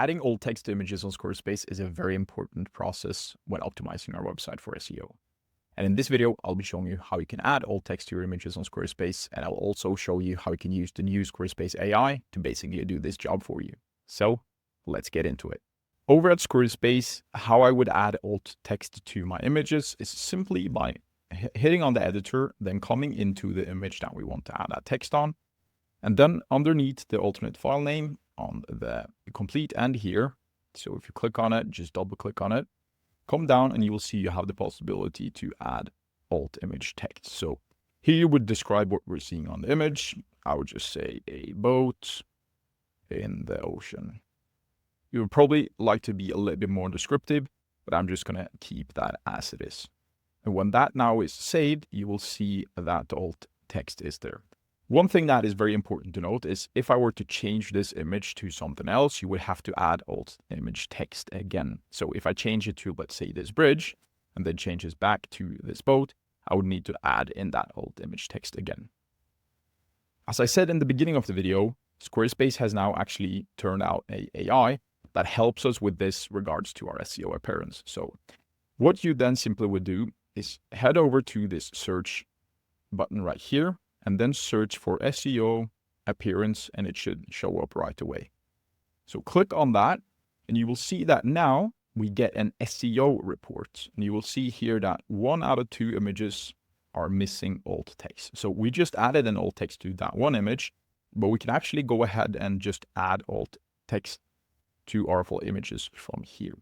Adding alt text to images on Squarespace is a very important process when optimizing our website for SEO. And in this video, I'll be showing you how you can add alt text to your images on Squarespace, and I'll also show you how you can use the new Squarespace AI to basically do this job for you. So let's get into it. Over at Squarespace, how I would add alt text to my images is simply by hitting on the editor, then coming into the image that we want to add that text on. And then underneath the alternate file name on the complete end here. So if you click on it, just double click on it, come down and you will see you have the possibility to add alt image text. So here you would describe what we're seeing on the image. I would just say a boat in the ocean. You would probably like to be a little bit more descriptive, but I'm just going to keep that as it is. And when that now is saved, you will see that the alt text is there. One thing that is very important to note is if I were to change this image to something else, you would have to add alt image text again. So if I change it to, let's say, this bridge, and then change this back to this boat, I would need to add in that alt image text again. As I said in the beginning of the video, Squarespace has now actually turned out an AI that helps us with this regards to our SEO appearance. So what you then simply would do is head over to this search button right here, and then search for SEO appearance, and it should show up right away. So click on that, and you will see that now we get an SEO report. And you will see here that 1 out of 2 images are missing alt text. So we just added an alt text to that one image, but we can actually go ahead and just add alt text to our full images from here.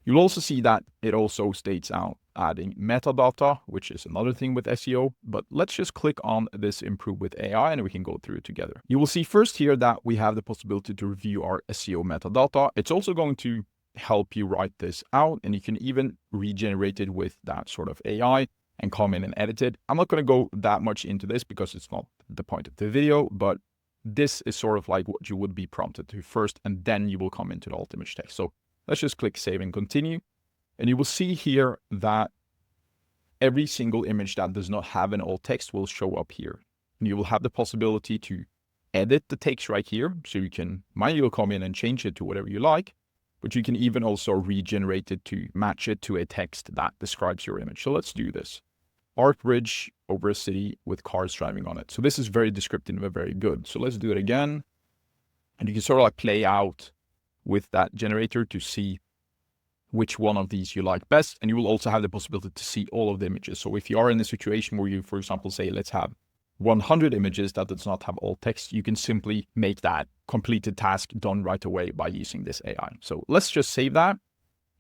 You'll also see that it also states out adding metadata, which is another thing with SEO, but let's just click on this improve with AI and we can go through it together. You will see first here that we have the possibility to review our SEO metadata. It's also going to help you write this out, and you can even regenerate it with that sort of AI and come in and edit it. I'm not going to go that much into this because it's not the point of the video, but this is sort of like what you would be prompted to first, and then you will come into the alt image text. So let's just click save and continue. And you will see here that every single image that does not have an alt text will show up here. And you will have the possibility to edit the text right here. So you can manually come in and change it to whatever you like, but you can even also regenerate it to match it to a text that describes your image. So let's do this. Art bridge over a city with cars driving on it. So this is very descriptive and very good. So let's do it again. And you can sort of like play out with that generator to see which one of these you like best. And you will also have the possibility to see all of the images. So if you are in a situation where you, for example, say, let's have 100 images that does not have alt text, you can simply make that completed task done right away by using this AI. So let's just save that.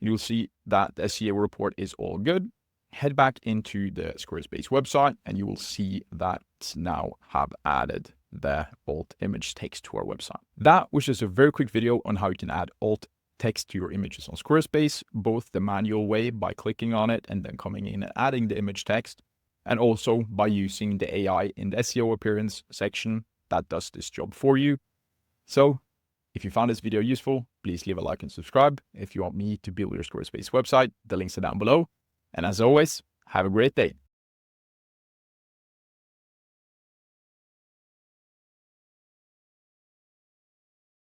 You'll see that the SEO report is all good. Head back into the Squarespace website and you will see that now have added the alt image text to our website. That was just a very quick video on how you can add alt text to your images on Squarespace, both the manual way by clicking on it and then coming in and adding the image text, and also by using the AI in the SEO appearance section that does this job for you. So if you found this video useful, please leave a like and subscribe. If you want me to build your Squarespace website, the links are down below. And as always, have a great day.